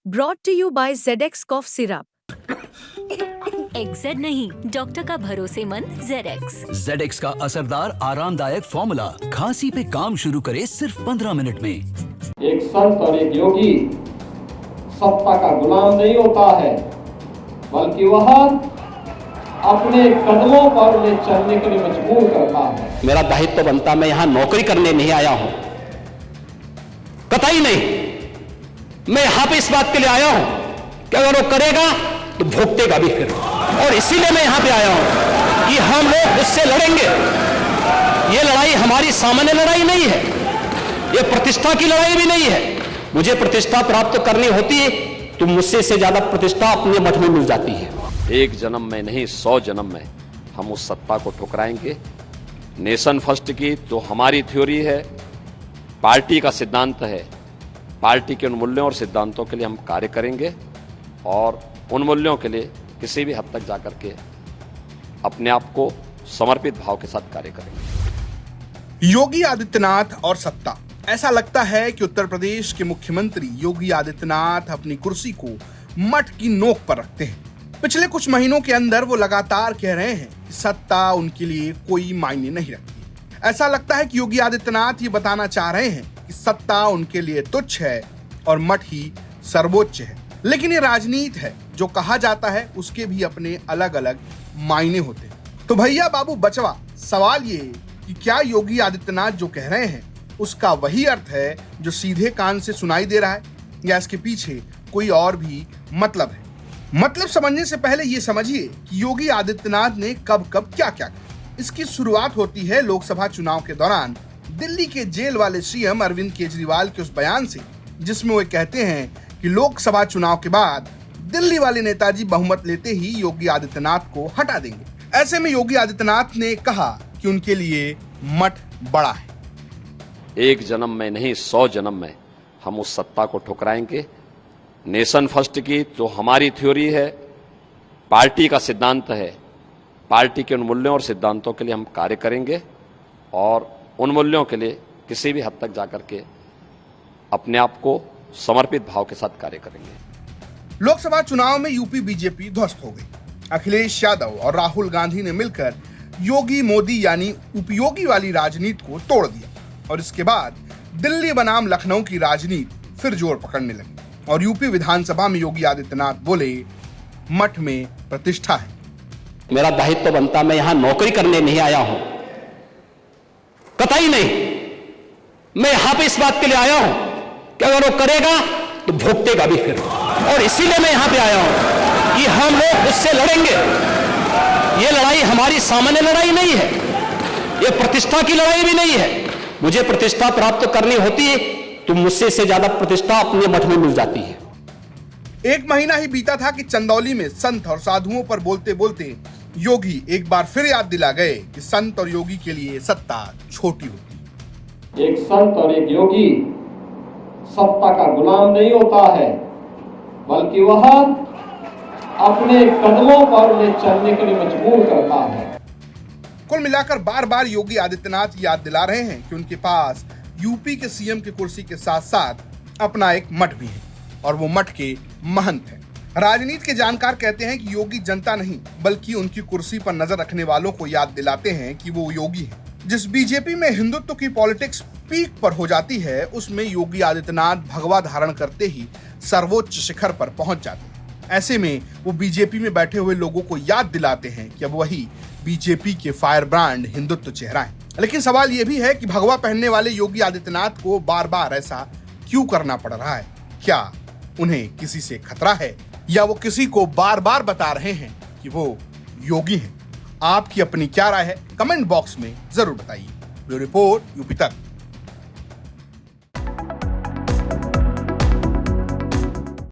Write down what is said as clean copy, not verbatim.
Brought to you by ZX Cough Syrup. XZ नहीं, doctor का भरोसेमंद ZX। ZX का असरदार आरामदायक फॉर्मूला खांसी पे काम शुरू करे सिर्फ 15 मिनट में। एक संत और एक योगी सत्ता का गुलाम नहीं होता है, बल्कि वह अपने कदमों पर उन्हें चलने के लिए मजबूर करता है। मेरा दायित्व बनता, मैं यहाँ नौकरी करने नहीं आया हूं, कतई नहीं। मैं यहाँ पे इस बात के लिए आया हूं कि अगर वो करेगा तो भुगतेगा भी फिर, और इसीलिए मैं यहाँ पे आया हूं कि हम लोग उससे लड़ेंगे। ये लड़ाई हमारी सामान्य लड़ाई नहीं है, ये प्रतिष्ठा की लड़ाई भी नहीं है। मुझे प्रतिष्ठा प्राप्त करनी होती है तो मुझसे से ज्यादा प्रतिष्ठा अपने मठ में मिल जाती है। एक जन्म में नहीं 100 जन्म में हम उस सत्ता को ठुकराएंगे। नेशन फर्स्ट की तो हमारी थ्योरी है, पार्टी का सिद्धांत है। पार्टी के उन मूल्यों और सिद्धांतों के लिए हम कार्य करेंगे और उन मूल्यों के लिए किसी भी हद तक जाकर के अपने आप को समर्पित भाव के साथ कार्य करेंगे। योगी आदित्यनाथ और सत्ता। ऐसा लगता है कि उत्तर प्रदेश के मुख्यमंत्री योगी आदित्यनाथ अपनी कुर्सी को मठ की नोक पर रखते हैं। पिछले कुछ महीनों के अंदर वो लगातार कह रहे हैं कि सत्ता उनके लिए कोई मायने नहीं रखती। ऐसा लगता है कि योगी आदित्यनाथ ये बताना चाह रहे हैं कि सत्ता उनके लिए तुच्छ है और मठ ही सर्वोच्च है। लेकिन ये राजनीति है, जो कहा जाता है उसके भी अपने अलग अलग मायने होते हैं। तो भैया बाबू बचवा, सवाल ये कि क्या योगी आदित्यनाथ जो कह रहे हैं उसका वही अर्थ है जो सीधे कान से सुनाई दे रहा है, या इसके पीछे कोई और भी मतलब है? मतलब समझने से पहले ये समझिए कि योगी आदित्यनाथ ने कब कब क्या क्या किया। इसकी शुरुआत होती है लोकसभा चुनाव के दौरान दिल्ली के जेल वाले सीएम अरविंद केजरीवाल के उस बयान से, जिसमें वो कहते हैं कि लोकसभा चुनाव के बाद दिल्ली वाले नेताजी बहुमत लेते ही योगी आदित्यनाथ को हटा देंगे। ऐसे में योगी आदित्यनाथ ने कहा कि उनके लिए मठ बड़ा है। एक जन्म में नहीं 100 जन्म में हम उस सत्ता को ठुकराएंगे। नेशन फर्स्ट की तो हमारी थ्योरी है, पार्टी का सिद्धांत है। पार्टी के उन मूल्यों और सिद्धांतों के लिए हम कार्य करेंगे और उन मूल्यों के लिए किसी भी हद तक जाकर के अपने आप को समर्पित भाव के साथ कार्य करेंगे। लोकसभा चुनाव में यूपी बीजेपी ध्वस्त हो गई। अखिलेश यादव और राहुल गांधी ने मिलकर योगी मोदी यानी उपयोगी वाली राजनीति को तोड़ दिया, और इसके बाद दिल्ली बनाम लखनऊ की राजनीति फिर जोर पकड़ने लगी और यूपी विधानसभा में योगी आदित्यनाथ बोले, मठ में प्रतिष्ठा है। मेरा दायित्व बनता, मैं यहाँ नौकरी करने नहीं आया हूं, कतई नहीं। मैं यहाँ पे इस बात के लिए आया हूं कि अगर वो करेगा तो भुगतेगा भी फिर, और इसीलिए मैं यहाँ पे आया हूं कि हम लोग उससे लड़ेंगे। ये लड़ाई हमारी सामान्य लड़ाई नहीं है, ये प्रतिष्ठा की लड़ाई भी नहीं है। मुझे प्रतिष्ठा प्राप्त करनी होती है तो मुझसे से ज्यादा प्रतिष्ठा अपने मठ में मिल जाती है। एक महीना ही बीता था कि चंदौली में संत और साधुओं पर बोलते बोलते योगी एक बार फिर याद दिला गए कि संत और योगी के लिए सत्ता छोटी होती है। एक संत और एक योगी सत्ता का गुलाम नहीं होता है, बल्कि वह अपने कदमों पर उन्हें चलने के लिए मजबूर करता है। कुल मिलाकर बार बार योगी आदित्यनाथ याद दिला रहे हैं कि उनके पास यूपी के सीएम की कुर्सी के साथ साथ अपना एक मठ भी है, और वो मठ के महंत हैं। राजनीति के जानकार कहते हैं कि योगी जनता नहीं बल्कि उनकी कुर्सी पर नजर रखने वालों को याद दिलाते हैं कि वो योगी हैं। जिस बीजेपी में हिंदुत्व की पॉलिटिक्स पीक पर हो जाती है, उसमें योगी आदित्यनाथ भगवा धारण करते ही सर्वोच्च शिखर पर पहुंच जाते हैं। ऐसे में वो बीजेपी में बैठे हुए लोगों को याद दिलाते हैं कि अब वही बीजेपी के फायर ब्रांड हिंदुत्व चेहरा है। लेकिन सवाल यह भी है कि भगवा पहनने वाले योगी आदित्यनाथ को बार बार ऐसा क्यों करना पड़ रहा है? क्या उन्हें किसी से खतरा है, या वो किसी को बार बार बता रहे हैं कि वो योगी हैं? आपकी अपनी क्या राय है? कमेंट बॉक्स में जरूर बताइए। ब्यूरो रिपोर्ट, यूपी तक।